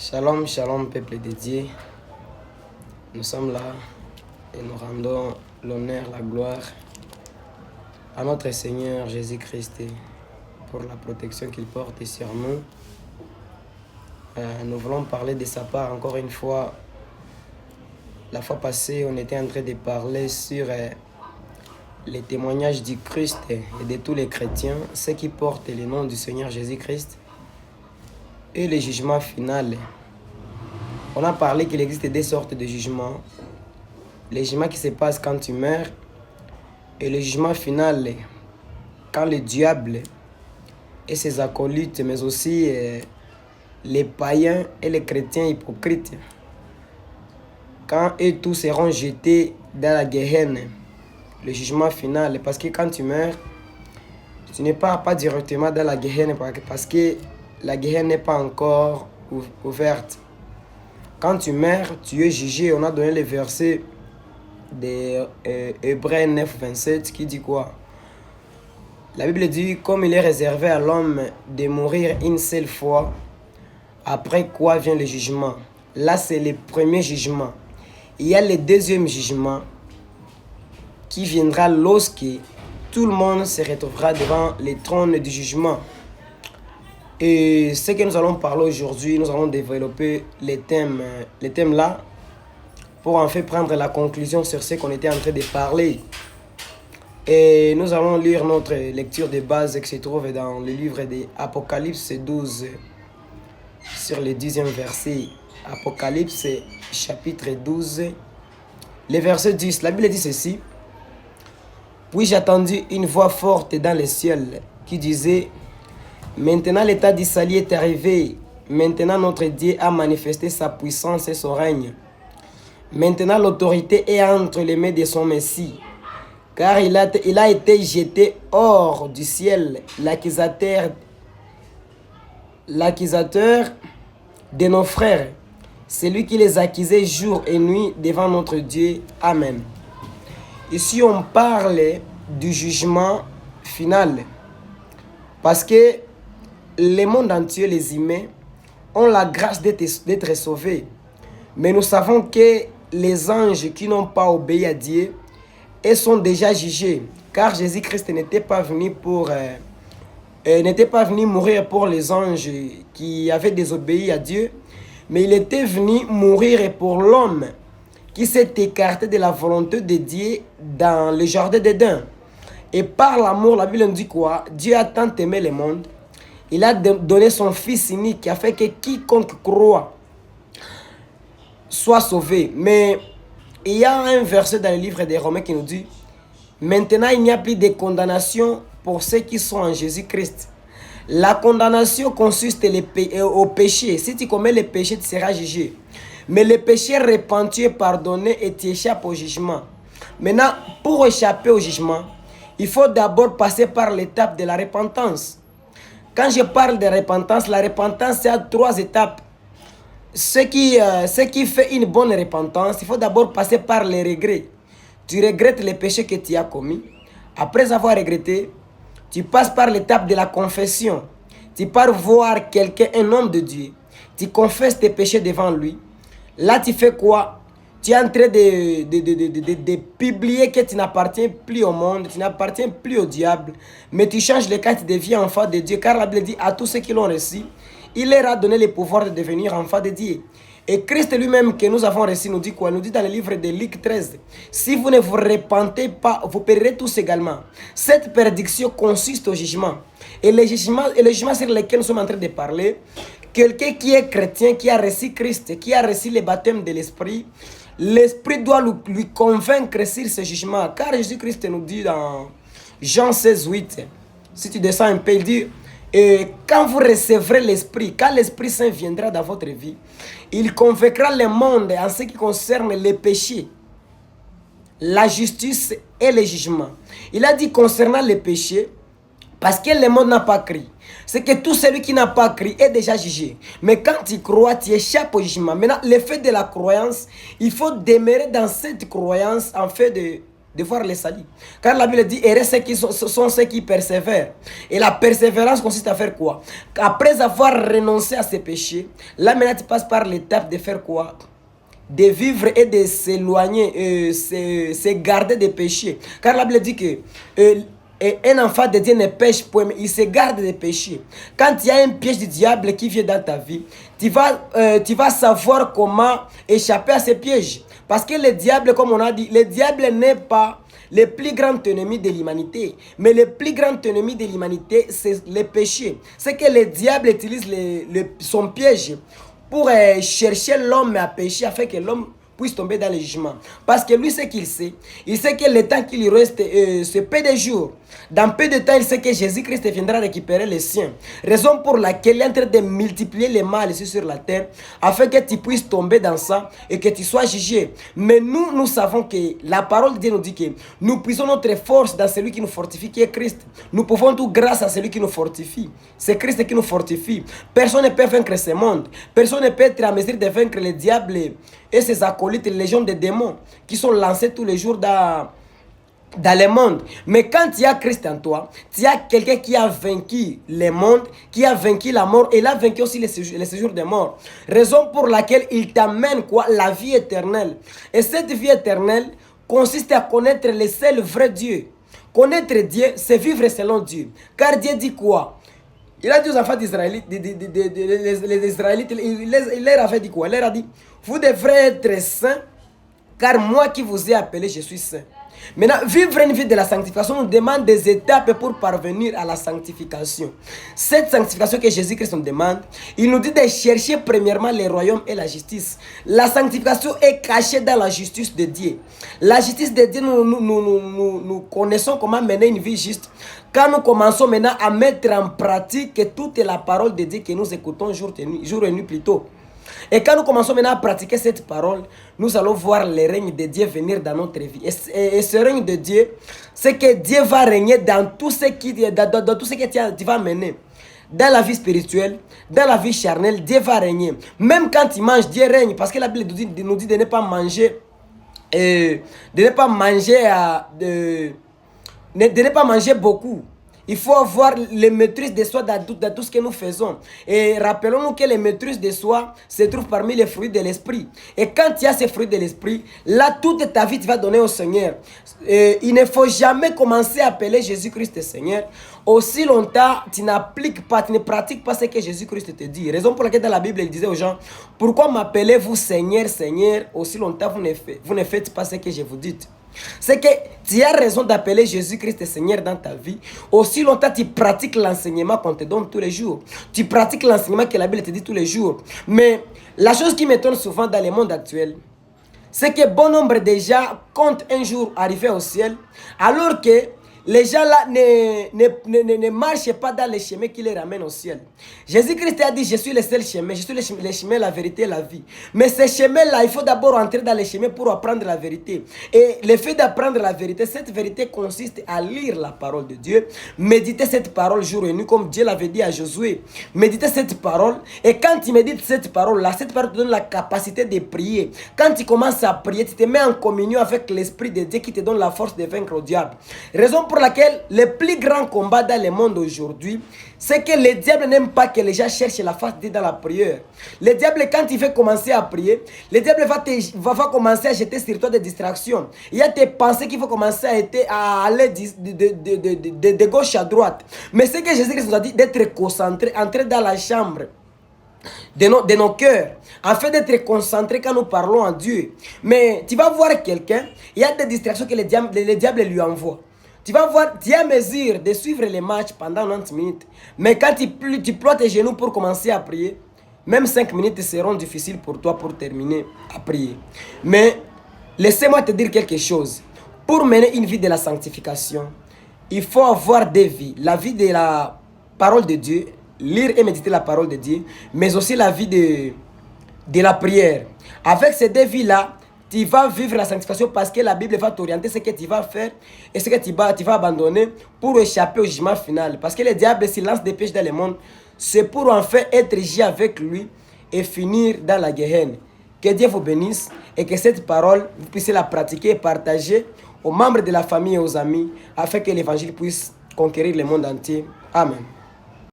Shalom, shalom, peuple dédié. Nous sommes là et nous rendons l'honneur, la gloire à notre Seigneur Jésus-Christ pour la protection qu'il porte sur nous. Nous voulons parler de sa part encore une fois. La fois passée, on était en train de parler sur les témoignages du Christ et de tous les chrétiens, ceux qui portent le nom du Seigneur Jésus-Christ et le jugement final. On a parlé qu'il existe deux sortes de jugements. Le jugement qui se passe quand tu meurs et le jugement final quand le diable et ses acolytes, mais aussi les païens et les chrétiens hypocrites, quand eux tous seront jetés dans la Gehenna, le jugement final. Parce que quand tu meurs, tu n'es pas directement dans la Gehenna parce que la Gehenna n'est pas encore ouverte. Quand tu meurs, tu es jugé. On a donné le verset de Hébreux 9, 27 qui dit quoi? La Bible dit, comme il est réservé à l'homme de mourir une seule fois, après quoi vient le jugement. Là, c'est le premier jugement. Il y a le deuxième jugement qui viendra lorsque tout le monde se retrouvera devant le trône du jugement. Et ce que nous allons parler aujourd'hui, nous allons développer les thèmes là pour en fait prendre la conclusion sur ce qu'on était en train de parler. Et nous allons lire notre lecture de base qui se trouve dans le livre de Apocalypse 12 sur le 10e verset. Apocalypse chapitre 12, le verset 10. La Bible dit ceci. Puis j'ai entendu une voix forte dans le ciel qui disait: maintenant l'état du salut est arrivé. Maintenant notre Dieu a manifesté sa puissance et son règne. Maintenant l'autorité est entre les mains de son Messie. Car il a été jeté hors du ciel, l'accusateur de nos frères, celui qui les accusait jour et nuit devant notre Dieu. Amen. Ici on parle du jugement final. Parce que le monde entier, les humains, ont la grâce d'être sauvés. Mais nous savons que les anges qui n'ont pas obéi à Dieu, ils sont déjà jugés. Car Jésus-Christ n'était pas venu mourir pour les anges qui avaient désobéi à Dieu, mais il était venu mourir pour l'homme qui s'est écarté de la volonté de Dieu dans le jardin d'Éden. Et par l'amour, la Bible nous dit quoi? Dieu a tant aimé le monde, il a donné son Fils unique afin que quiconque croit soit sauvé. Mais il y a un verset dans le livre des Romains qui nous dit: maintenant il n'y a plus de condamnation pour ceux qui sont en Jésus-Christ. La condamnation consiste au péché. Si tu commets le péché, tu seras jugé. Mais le péché repenti est pardonné et tu échappes au jugement. Maintenant, pour échapper au jugement, il faut d'abord passer par l'étape de la repentance. Quand je parle de repentance, la repentance, c'est à 3 étapes. Ce qui fait une bonne repentance, il faut d'abord passer par les regrets. Tu regrettes les péchés que tu as commis. Après avoir regretté, tu passes par l'étape de la confession. Tu pars voir quelqu'un, un homme de Dieu. Tu confesses tes péchés devant lui. Là, tu fais quoi? Tu es en train de publier que tu n'appartiens plus au monde, tu n'appartiens plus au diable, mais tu changes le cas, tu deviens enfant de Dieu. Car la Bible dit à tous ceux qui l'ont reçu, il leur a donné le pouvoir de devenir enfant de Dieu. Et Christ lui-même que nous avons reçu nous dit quoi? Nous dit dans le livre de Luc 13, si vous ne vous repentez pas, vous périrez tous également. Cette prédiction consiste au jugement. Et le jugement sur lequel nous sommes en train de parler, quelqu'un qui est chrétien, qui a reçu Christ, qui a reçu le baptême de l'Esprit, l'Esprit doit lui convaincre sur ce jugement. Car Jésus-Christ nous dit dans Jean 16, 8, si tu descends un peu, il dit, quand vous recevrez l'Esprit, quand l'Esprit Saint viendra dans votre vie, il convaincra le monde en ce qui concerne les péchés, la justice et le jugement. Il a dit concernant les péchés, parce que le monde n'a pas crié. C'est que tout celui qui n'a pas crié est déjà jugé. Mais quand tu crois, tu échappes au jugement. Maintenant, l'effet de la croyance, il faut demeurer dans cette croyance en fait de de voir les salis. Car la Bible dit, heureux ceux qui sont ceux qui persévèrent. Et la persévérance consiste à faire quoi? Après avoir renoncé à ses péchés, là maintenant tu passes par l'étape de faire quoi? De vivre et de s'éloigner, se garder des péchés. Car la Bible dit que un enfant de Dieu ne pêche point, mais il se garde des péchés. Quand il y a un piège du diable qui vient dans ta vie, tu vas savoir comment échapper à ces pièges. Parce que le diable, comme on a dit, le diable n'est pas le plus grand ennemi de l'humanité. Mais le plus grand ennemi de l'humanité, c'est le péché. C'est que le diable utilise son piège pour chercher l'homme à pécher afin que l'homme puisse tomber dans le jugement. Parce que lui, ce qu'il sait, il sait que le temps qu'il lui reste, c'est peu de jours. Dans peu de temps, il sait que Jésus-Christ viendra récupérer les siens. Raison pour laquelle il est en train de multiplier les mal ici sur la terre, afin que tu puisses tomber dans ça et que tu sois jugé. Mais nous savons que la parole de Dieu nous dit que nous puisons notre force dans celui qui nous fortifie, qui est Christ. Nous pouvons tout grâce à celui qui nous fortifie. C'est Christ qui nous fortifie. Personne ne peut vaincre ce monde. Personne ne peut être à mesure de vaincre le diable et ses acolytes, les légions de démons qui sont lancés tous les jours dans le monde. Mais quand il y a Christ en toi, il y a quelqu'un qui a vaincu le monde, qui a vaincu la mort, et il a vaincu aussi les séjours des morts. Raison pour laquelle il t'amène quoi? La vie éternelle. Et cette vie éternelle consiste à connaître le seul vrai Dieu. Connaître Dieu, c'est vivre selon Dieu. Car Dieu dit quoi? Il a dit aux enfants d'Israël, les Israélites, il leur avait dit quoi? Il leur a dit, vous devrez être saints, car moi qui vous ai appelé, je suis saint. Maintenant, vivre une vie de la sanctification nous demande des étapes pour parvenir à la sanctification. Cette sanctification que Jésus-Christ nous demande, il nous dit de chercher premièrement le royaume et la justice. La sanctification est cachée dans la justice de Dieu. La justice de Dieu, nous connaissons comment mener une vie juste. Quand nous commençons maintenant à mettre en pratique toute la parole de Dieu que nous écoutons jour et nuit plutôt. Et quand nous commençons maintenant à pratiquer cette parole, nous allons voir le règne de Dieu venir dans notre vie. Et ce règne de Dieu, c'est que Dieu va régner dans tout ce que tu vas mener. Dans la vie spirituelle, dans la vie charnelle, Dieu va régner. Même quand tu manges, Dieu règne. Parce que la Bible nous dit de ne pas manger, de ne pas manger beaucoup. Il faut avoir la maîtrise de soi dans tout ce que nous faisons. Et rappelons-nous que la maîtrise de soi se trouve parmi les fruits de l'esprit. Et quand tu as ces fruits de l'esprit, là, toute ta vie, tu vas donner au Seigneur. Il ne faut jamais commencer à appeler Jésus-Christ Seigneur aussi longtemps tu n'appliques pas, tu ne pratiques pas ce que Jésus-Christ te dit. Raison pour laquelle dans la Bible, il disait aux gens, pourquoi m'appelez-vous Seigneur, Seigneur, aussi longtemps vous ne faites pas ce que je vous dis. C'est que tu as raison d'appeler Jésus-Christ Seigneur dans ta vie. Aussi longtemps tu pratiques l'enseignement qu'on te donne tous les jours. Tu pratiques l'enseignement que la Bible te dit tous les jours. Mais la chose qui m'étonne souvent dans le monde actuel, c'est que bon nombre de gens comptent un jour arriver au ciel, alors que les gens là ne marchent pas dans les chemins qui les ramènent au ciel. Jésus-Christ a dit, je suis le seul chemin, je suis le chemin, la vérité et la vie. Mais ces chemins-là, il faut d'abord entrer dans les chemins pour apprendre la vérité. Et le fait d'apprendre la vérité, cette vérité consiste à lire la parole de Dieu, méditer cette parole jour et nuit, comme Dieu l'avait dit à Josué. Méditer cette parole, et quand tu médites cette parole-là, cette parole te donne la capacité de prier. Quand tu commences à prier, tu te mets en communion avec l'Esprit de Dieu qui te donne la force de vaincre le diable. Raison pour laquelle le plus grand combat dans le monde aujourd'hui, c'est que le diable n'aime pas que les gens cherchent la face de Dieu dans la prière. Le diable, quand il veut commencer à prier, le diable va commencer à jeter sur toi des distractions. Il y a tes pensées qui vont commencer à aller de gauche à droite. Mais ce que Jésus-Christ nous a dit, d'être concentré, entrer dans la chambre de nos cœurs, afin d'être concentré quand nous parlons à Dieu. Mais tu vas voir quelqu'un, il y a des distractions que le diable lui envoie. Tu vas voir, tu as mesure de suivre les matchs pendant 90 minutes. Mais quand tu ploies tes genoux pour commencer à prier, même 5 minutes seront difficiles pour toi pour terminer à prier. Mais laissez-moi te dire quelque chose. Pour mener une vie de la sanctification, il faut avoir des vies. La vie de la parole de Dieu, lire et méditer la parole de Dieu, mais aussi la vie de la prière. Avec ces deux vies-là, tu vas vivre la sanctification parce que la Bible va t'orienter ce que tu vas faire et ce que tu vas abandonner pour échapper au jugement final. Parce que le diable, s'il lance des pièges dans le monde, c'est pour en fait être jugé avec lui et finir dans la Gehenna. Que Dieu vous bénisse et que cette parole, vous puissiez la pratiquer et partager aux membres de la famille et aux amis, afin que l'évangile puisse conquérir le monde entier. Amen.